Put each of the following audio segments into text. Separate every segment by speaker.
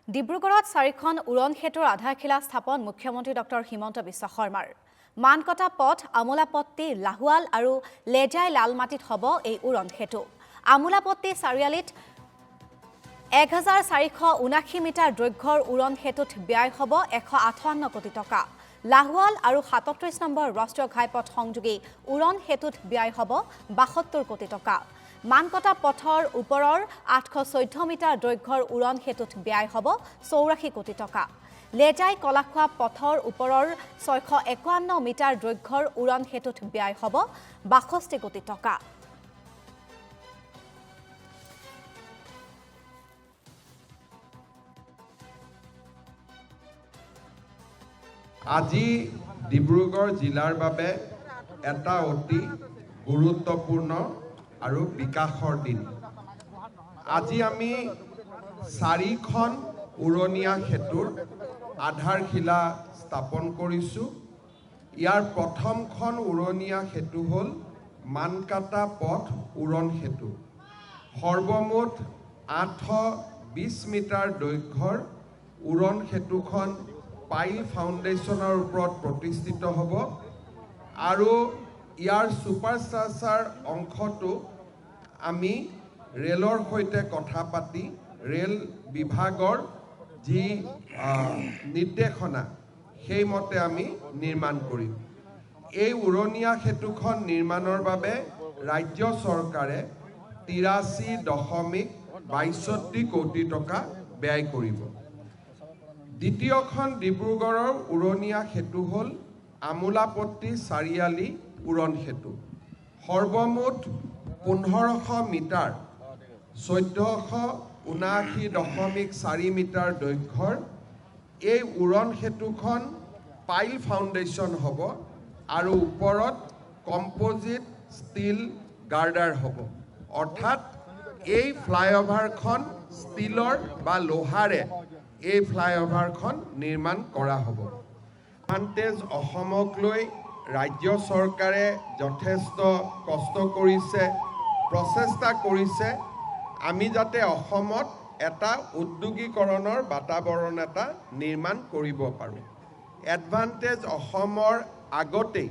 Speaker 1: ডিব্ৰুগড়ত 4খন উৰণ সেতুৰ আধাৰশিলা স্থাপন মুখ্যমন্ত্ৰী ডক্টৰ হিমন্ত বিশ্ব শৰ্মাৰ। মানকটা পথ, আমোলাপট্টি, লাহোৱাল আৰু লেজাই লালমাটিত হ'ব এই উৰণ সেতু। আমোলাপট্টি চাৰিআলিত 1479 মিটাৰ দৈৰ্ঘ্যৰ উৰণ সেতুত ব্যয় হ'ব 158 কোটি টকা। লাহোৱাল আৰু 37 নম্বৰ ৰাষ্ট্ৰীয় ঘাইপথ সংযোগী উৰণ সেতুত ব্যয় হ'ব 72 কোটি টকা। মানকটা পথৰ ওপৰৰ 814 মিটাৰ দৈৰ্ঘ্যৰ উৰণ সেতুত ব্যয় হ'ব 84 কোটি টকা। লেজাই কলাখোৱা পথৰ ওপৰৰ 651 মিটাৰ দৈৰ্ঘ্যৰ উৰণ সেতুত ব্যয় হ'ব 62 কোটি টকা।
Speaker 2: আজি ডিব্ৰুগড় জিলাৰ বাবে এটা অতি গুৰুত্বপূৰ্ণ আৰু বিকাশৰ দিন। আজি আমি 4খন উৰণীয়া সেতুৰ আধাৰশিলা স্থাপন কৰিছোঁ। ইয়াৰ প্ৰথমখন উৰণীয়া সেতু হ'ল মানকাটা পথ উৰণ সেতু। সৰ্বমুঠ 820 মিটাৰ দৈৰ্ঘ্যৰ উৰণ সেতুখন পাইল ফাউণ্ডেশ্যনৰ ওপৰত প্ৰতিষ্ঠিত হ'ব আৰু ইয়াৰ ছুপাৰষ্ট্ৰাকচাৰ অংশটো আমি ৰেলৰ সৈতে কথা পাতি ৰেল বিভাগৰ যি নিৰ্দেশনা সেইমতে আমি নিৰ্মাণ কৰিম। এই উৰণীয়া সেতুখন নিৰ্মাণৰ বাবে ৰাজ্য চৰকাৰে 83.62 কোটি টকা ব্যয় কৰিব। দ্বিতীয়খন ডিব্ৰুগড়ৰ উৰণীয়া সেতু হ'ল আমোলাপট্টি চাৰিআলি উৰণ সেতু। সৰ্বমুঠ 1500 মিটাৰ 1479.4 মিটাৰ দৈৰ্ঘ্যৰ এই উৰণ সেতুখন পাইল ফাউণ্ডেশ্যন হ'ব আৰু ওপৰত কম্প'জিট ষ্টীল গাৰ্ডাৰ হ'ব। অৰ্থাৎ এই ফ্লাইঅভাৰখন ষ্টীলৰ বা লোহাৰে এই ফ্লাইঅভাৰখন নিৰ্মাণ কৰা হ'ব। এডভান্টেজ অসমক লৈ ৰাজ্য চৰকাৰে যথেষ্ট কষ্ট কৰিছে, প্ৰচেষ্টা কৰিছে। আমি যাতে অসমত এটা উদ্যোগীকৰণৰ বাতাবৰণ এটা নিৰ্মাণ কৰিব পাৰোঁ। এডভান্টেজ অসমৰ আগতেই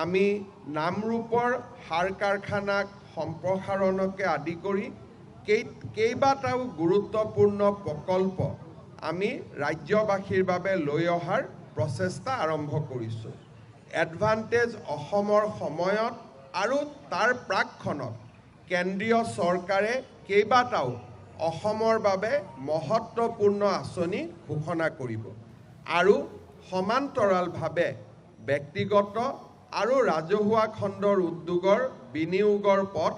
Speaker 2: আমি নামৰূপৰ সাৰ কাৰখানাক সম্প্ৰসাৰণকে আদি কৰি কেইবাটাও গুৰুত্বপূৰ্ণ প্ৰকল্প আমি ৰাজ্যবাসীৰ বাবে লৈ অহাৰ প্ৰচেষ্টা আৰম্ভ কৰিছোঁ। এডভান্টেজ অসমৰ সময়ত আৰু তাৰ প্ৰাকখনত কেন্দ্ৰীয় চৰকাৰে কেইবাটাও অসমৰ বাবে মহত্বপূৰ্ণ আঁচনি ঘোষণা কৰিব আৰু সমান্তৰালভাৱে ব্যক্তিগত আৰু ৰাজহুৱা খণ্ডৰ উদ্যোগৰ বিনিয়োগৰ পথ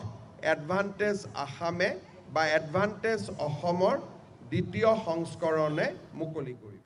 Speaker 2: এডভান্টেজ আসামে বা এডভান্টেজ অসমৰ দ্বিতীয় সংস্কৰণে মুকলি কৰিব।